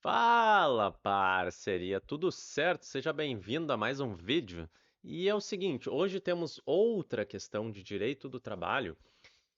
Fala, parceria, tudo certo? Seja bem-vindo a mais um vídeo. E é o seguinte, hoje temos outra questão de direito do trabalho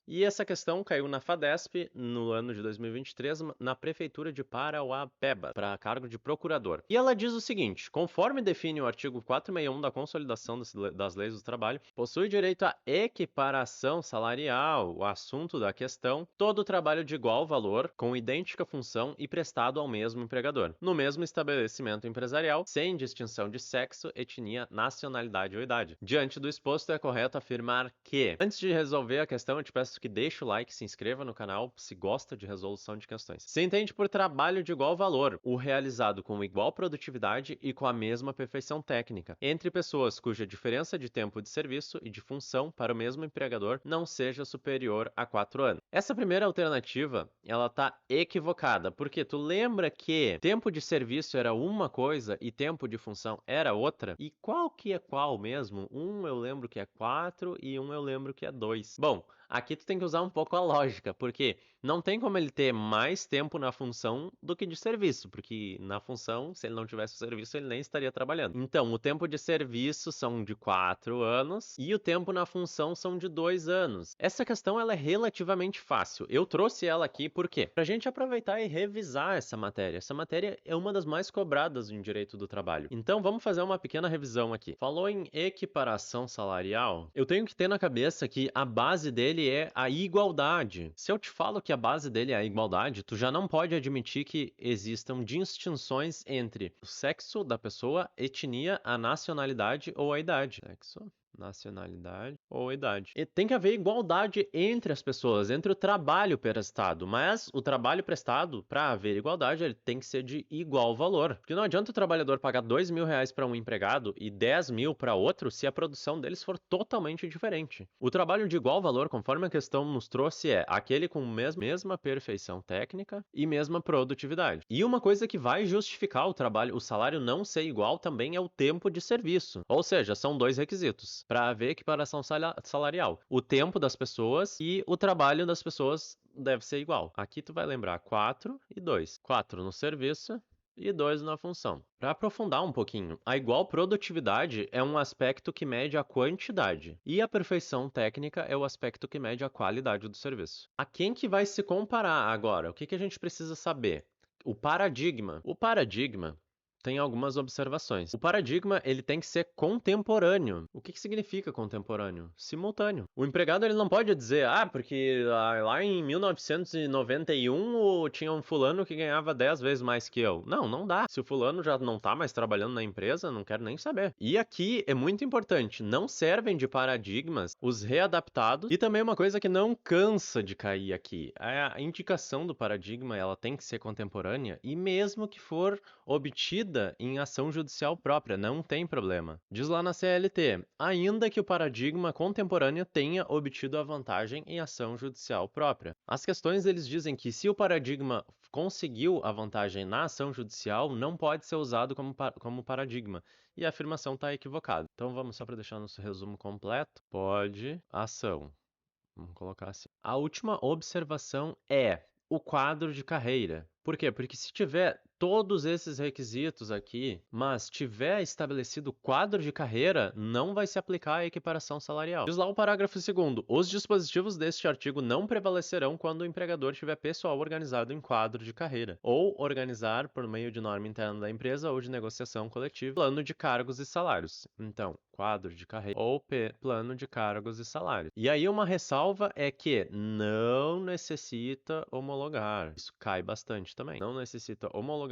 e essa questão caiu na FADESP no ano de 2023, na Prefeitura de Parauapebas, para cargo de procurador. E ela diz o seguinte: conforme define o artigo 461 da Consolidação das Leis do Trabalho, possui direito à equiparação salarial, o assunto da questão, todo trabalho de igual valor, com idêntica função e prestado ao mesmo empregador, no mesmo estabelecimento empresarial, sem distinção de sexo, etnia, nacionalidade ou idade. Diante do exposto, é correto afirmar que, antes de resolver a questão, eu te peço que deixe o like, se inscreva no canal se gosta de resolução de questões. Se entende por trabalho de igual valor, o realizado com igual produtividade e com a mesma perfeição técnica, entre pessoas cuja diferença de tempo de serviço e de função para o mesmo empregador não seja superior a 4 anos. Essa primeira alternativa, ela tá equivocada, porque tu lembra que tempo de serviço era uma coisa e tempo de função era outra? E qual que é qual mesmo? Um eu lembro que é 4 e um eu lembro que é 2. Bom, aqui tu tem que usar um pouco a lógica, porque não tem como ele ter mais tempo na função do que de serviço, porque na função, se ele não tivesse o serviço, ele nem estaria trabalhando. Então, o tempo de serviço são de 4 anos e o tempo na função são de 2 anos. Essa questão ela é relativamente fácil. Eu trouxe ela aqui por quê? Pra gente aproveitar e revisar essa matéria. Essa matéria é uma das mais cobradas em direito do trabalho. Então, vamos fazer uma pequena revisão aqui. Falou em equiparação salarial, eu tenho que ter na cabeça que a base dele é a igualdade. Se eu te falo que a base dele é a igualdade, tu já não pode admitir que existam distinções entre o sexo da pessoa, etnia, a nacionalidade ou a idade. Sexo, nacionalidade ou idade. E tem que haver igualdade entre as pessoas, entre o trabalho prestado, mas o trabalho prestado, para haver igualdade, ele tem que ser de igual valor. Porque não adianta o trabalhador pagar R$ 2.000 para um empregado e 10 mil para outro se a produção deles for totalmente diferente. O trabalho de igual valor, conforme a questão nos trouxe, é aquele com mesma perfeição técnica e mesma produtividade. E uma coisa que vai justificar o trabalho, o salário não ser igual também é o tempo de serviço. Ou seja, são dois requisitos para haver equiparação salarial: o tempo das pessoas e o trabalho das pessoas deve ser igual. Aqui tu vai lembrar 4 e 2. 4 no serviço e 2 na função. Para aprofundar um pouquinho, a igual produtividade é um aspecto que mede a quantidade, e a perfeição técnica é o aspecto que mede a qualidade do serviço. A quem que vai se comparar agora? O que que a gente precisa saber? O paradigma. O paradigma tem algumas observações. O paradigma ele tem que ser contemporâneo. O que significa contemporâneo? Simultâneo. O empregado ele não pode dizer, porque lá em 1991 tinha um fulano que ganhava 10 vezes mais que eu. Não, não dá. Se o fulano já não tá mais trabalhando na empresa, não quero nem saber. E aqui é muito importante, não servem de paradigmas os readaptados, e também uma coisa que não cansa de cair aqui, a indicação do paradigma ela tem que ser contemporânea e mesmo que for obtida em ação judicial própria, não tem problema. Diz lá na CLT, ainda que o paradigma contemporâneo tenha obtido a vantagem em ação judicial própria. As questões eles dizem que se o paradigma conseguiu a vantagem na ação judicial, não pode ser usado como paradigma. E a afirmação está equivocada. Então vamos só para deixar nosso resumo completo. Pode, ação. Vamos colocar assim. A última observação é o quadro de carreira. Por quê? Porque se tiver todos esses requisitos aqui, mas tiver estabelecido quadro de carreira, não vai se aplicar a equiparação salarial. Diz lá o parágrafo 2º. Os dispositivos deste artigo não prevalecerão quando o empregador tiver pessoal organizado em quadro de carreira, ou organizar por meio de norma interna da empresa ou de negociação coletiva, plano de cargos e salários. Então, quadro de carreira ou plano de cargos e salários. E aí uma ressalva é que não necessita homologar. Isso cai bastante também. Não necessita homologação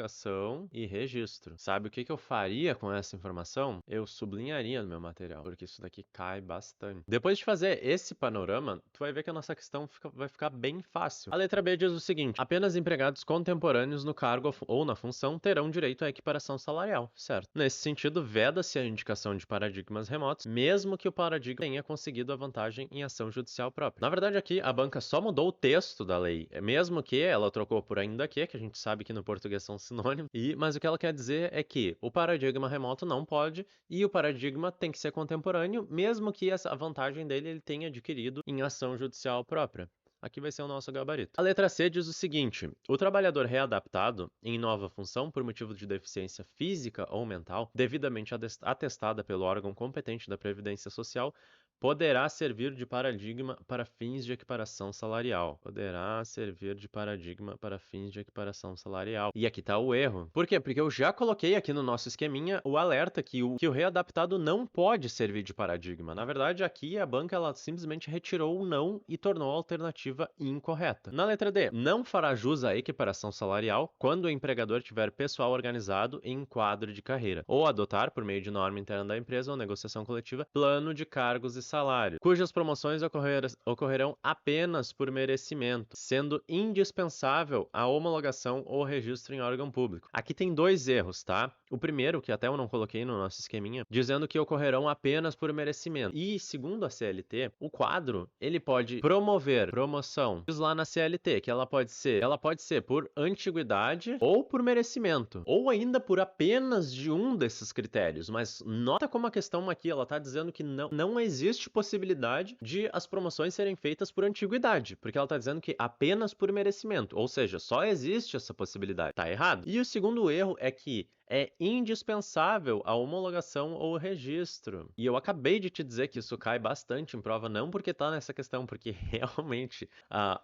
e registro. Sabe o que eu faria com essa informação? Eu sublinharia no meu material, porque isso daqui cai bastante. Depois de fazer esse panorama, tu vai ver que a nossa questão vai ficar bem fácil. A letra B diz o seguinte: apenas empregados contemporâneos no cargo ou na função terão direito à equiparação salarial, certo? Nesse sentido, veda-se a indicação de paradigmas remotos, mesmo que o paradigma tenha conseguido a vantagem em ação judicial própria. Na verdade, aqui a banca só mudou o texto da lei, mesmo que ela trocou por ainda que a gente sabe que no português são sinônimos, mas o que ela quer dizer é que o paradigma remoto não pode e o paradigma tem que ser contemporâneo, mesmo que a vantagem dele ele tenha adquirido em ação judicial própria. aqui vai ser o nosso gabarito. A letra C diz o seguinte: o trabalhador readaptado em nova função por motivo de deficiência física ou mental, devidamente atestada pelo órgão competente da Previdência Social, poderá servir de paradigma para fins de equiparação salarial. Poderá servir de paradigma para fins de equiparação salarial. E aqui está o erro. Por quê? Porque eu já coloquei aqui no nosso esqueminha o alerta que o readaptado não pode servir de paradigma. Na verdade, aqui a banca ela simplesmente retirou o não e tornou a alternativa incorreta. Na letra D, não fará jus à equiparação salarial quando o empregador tiver pessoal organizado em quadro de carreira, ou adotar, por meio de norma interna da empresa ou negociação coletiva, plano de cargos e salário, cujas promoções ocorrerão apenas por merecimento, sendo indispensável a homologação ou registro em órgão público. Aqui tem dois erros, tá? O primeiro, que até eu não coloquei no nosso esqueminha, dizendo que ocorrerão apenas por merecimento. E, segundo a CLT, o quadro, ele pode promover promoção. Diz lá na CLT que ela pode ser por antiguidade ou por merecimento, ou ainda por apenas de um desses critérios. Mas nota como a questão aqui, ela está dizendo que não existe possibilidade de as promoções serem feitas por antiguidade, porque ela está dizendo que apenas por merecimento, ou seja, só existe essa possibilidade. Tá errado? E o segundo erro é que é indispensável a homologação ou registro. E eu acabei de te dizer que isso cai bastante em prova, não porque tá nessa questão, porque realmente,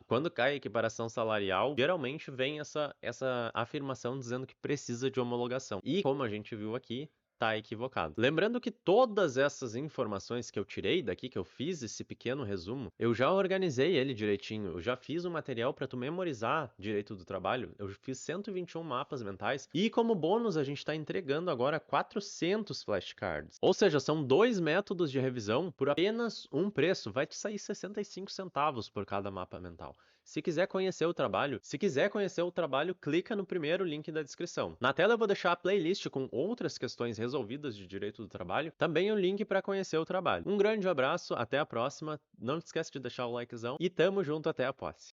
quando cai a equiparação salarial, geralmente vem essa afirmação dizendo que precisa de homologação. E como a gente viu aqui, tá equivocado. Lembrando que todas essas informações que eu tirei daqui, que eu fiz esse pequeno resumo, eu já organizei ele direitinho, eu já fiz um material para tu memorizar direito do trabalho, eu fiz 121 mapas mentais e como bônus a gente está entregando agora 400 flashcards. Ou seja, são 2 métodos de revisão por apenas um preço, vai te sair 65 centavos por cada mapa mental. Se quiser conhecer o trabalho, clica no primeiro link da descrição. Na tela eu vou deixar a playlist com outras questões resolvidas de direito do trabalho, também o link para conhecer o trabalho. Um grande abraço, até a próxima, não esquece de deixar o likezão e tamo junto até a posse.